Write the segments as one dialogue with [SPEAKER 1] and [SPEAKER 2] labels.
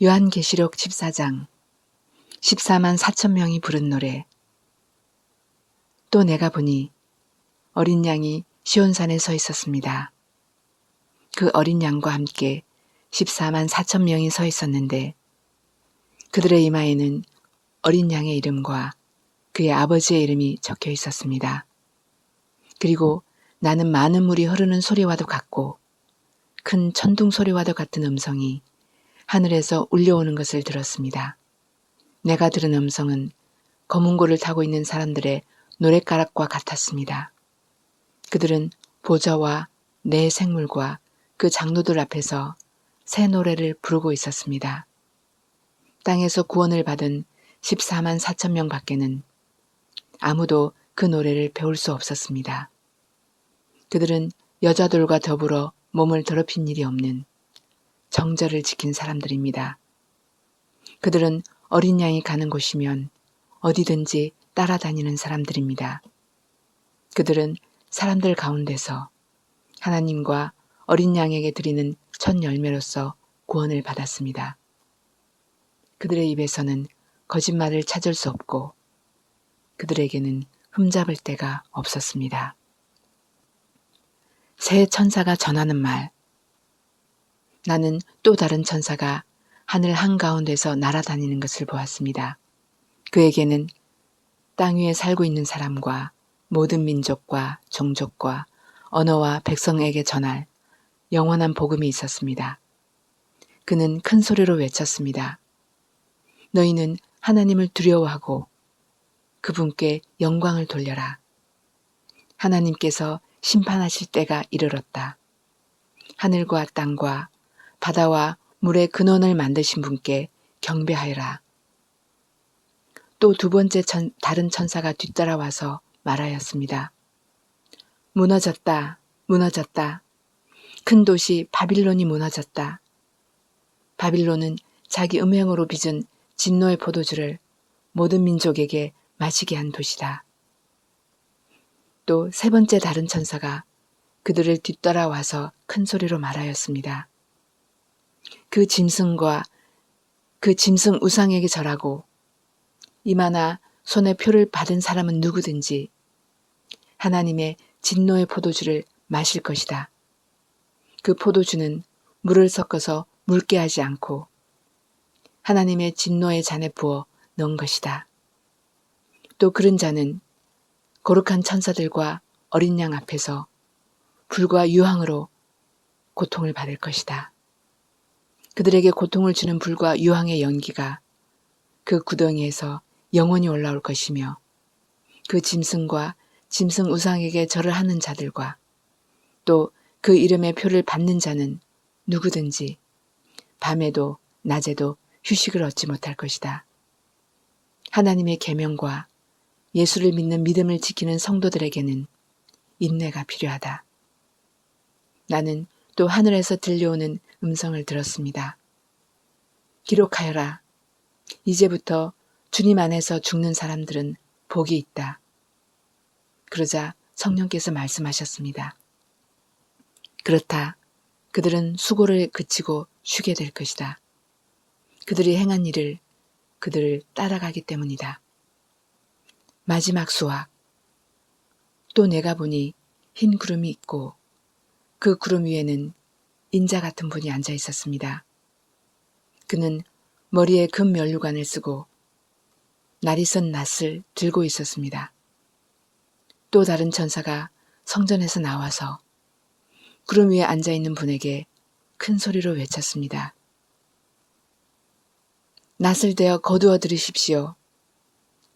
[SPEAKER 1] 요한계시록 14장 14만 4천 명이 부른 노래. 또 내가 보니 어린 양이 시온산에 서 있었습니다. 그 어린 양과 함께 14만 4천 명이 서 있었는데 그들의 이마에는 어린 양의 이름과 그의 아버지의 이름이 적혀 있었습니다. 그리고 나는 많은 물이 흐르는 소리와도 같고 큰 천둥 소리와도 같은 음성이 하늘에서 울려오는 것을 들었습니다. 내가 들은 음성은 검은 고를 타고 있는 사람들의 노랫가락과 같았습니다. 그들은 보좌와 네 생물과 그 장로들 앞에서 새 노래를 부르고 있었습니다. 땅에서 구원을 받은 14만 4천 명 밖에는 아무도 그 노래를 배울 수 없었습니다. 그들은 여자들과 더불어 몸을 더럽힌 일이 없는 정절을 지킨 사람들입니다. 그들은 어린 양이 가는 곳이면 어디든지 따라다니는 사람들입니다. 그들은 사람들 가운데서 하나님과 어린 양에게 드리는 첫 열매로서 구원을 받았습니다. 그들의 입에서는 거짓말을 찾을 수 없고 그들에게는 흠잡을 데가 없었습니다. 새 천사가 전하는 말. 나는 또 다른 천사가 하늘 한가운데서 날아다니는 것을 보았습니다. 그에게는 땅 위에 살고 있는 사람과 모든 민족과 종족과 언어와 백성에게 전할 영원한 복음이 있었습니다. 그는 큰 소리로 외쳤습니다. 너희는 하나님을 두려워하고 그분께 영광을 돌려라. 하나님께서 심판하실 때가 이르렀다. 하늘과 땅과 바다와 물의 근원을 만드신 분께 경배하여라. 또 두 번째 다른 천사가 뒤따라와서 말하였습니다. 무너졌다, 무너졌다. 큰 도시 바빌론이 무너졌다. 바빌론은 자기 음행으로 빚은 진노의 포도주를 모든 민족에게 마시게 한 도시다. 또 세 번째 다른 천사가 그들을 뒤따라와서 큰 소리로 말하였습니다. 그 짐승과 그 짐승 우상에게 절하고 이마나 손에 표를 받은 사람은 누구든지 하나님의 진노의 포도주를 마실 것이다. 그 포도주는 물을 섞어서 묽게 하지 않고 하나님의 진노의 잔에 부어 넣은 것이다. 또 그런 자는 거룩한 천사들과 어린 양 앞에서 불과 유황으로 고통을 받을 것이다. 그들에게 고통을 주는 불과 유황의 연기가 그 구덩이에서 영원히 올라올 것이며 그 짐승과 짐승 우상에게 절을 하는 자들과 또 그 이름의 표를 받는 자는 누구든지 밤에도 낮에도 휴식을 얻지 못할 것이다. 하나님의 계명과 예수를 믿는 믿음을 지키는 성도들에게는 인내가 필요하다. 나는 또 하늘에서 들려오는 음성을 들었습니다. 기록하여라. 이제부터 주님 안에서 죽는 사람들은 복이 있다. 그러자 성령께서 말씀하셨습니다. 그렇다. 그들은 수고를 그치고 쉬게 될 것이다. 그들이 행한 일을 그들을 따라가기 때문이다. 마지막 수확. 또 내가 보니 흰 구름이 있고 그 구름 위에는 인자 같은 분이 앉아 있었습니다. 그는 머리에 금 면류관을 쓰고 날이 선 낫을 들고 있었습니다. 또 다른 천사가 성전에서 나와서 구름 위에 앉아있는 분에게 큰 소리로 외쳤습니다. 낫을 대어 거두어 들으십시오.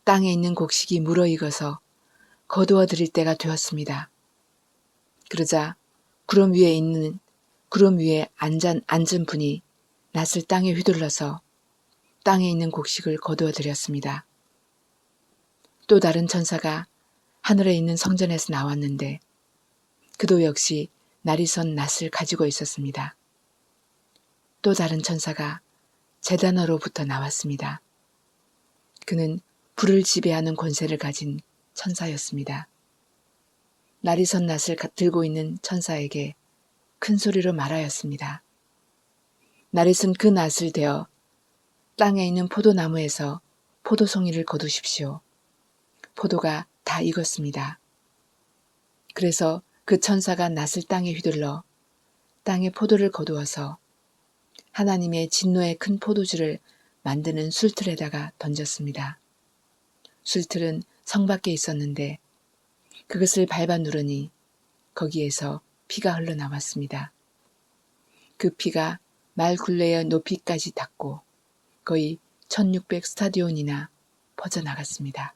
[SPEAKER 1] 땅에 있는 곡식이 물어익어서 거두어 들일 때가 되었습니다. 그러자 구름 위에 앉은 분이 낫을 땅에 휘둘러서 땅에 있는 곡식을 거두어 들였습니다. 또 다른 천사가 하늘에 있는 성전에서 나왔는데 그도 역시 날이 선 낫을 가지고 있었습니다. 또 다른 천사가 제단으로부터 나왔습니다. 그는 불을 지배하는 권세를 가진 천사였습니다. 날이 선 낫을 들고 있는 천사에게 큰 소리로 말하였습니다. 날이 선 그 낫을 대어 땅에 있는 포도나무에서 포도송이를 거두십시오. 포도가 다 익었습니다. 그래서 그 천사가 낫을 땅에 휘둘러 땅에 포도를 거두어서 하나님의 진노의 큰 포도주를 만드는 술틀에다가 던졌습니다. 술틀은 성 밖에 있었는데 그것을 밟아 누르니 거기에서 피가 흘러나왔습니다. 그 피가 말 굴레의 높이까지 닿고 거의 1600 스타디온이나 퍼져나갔습니다.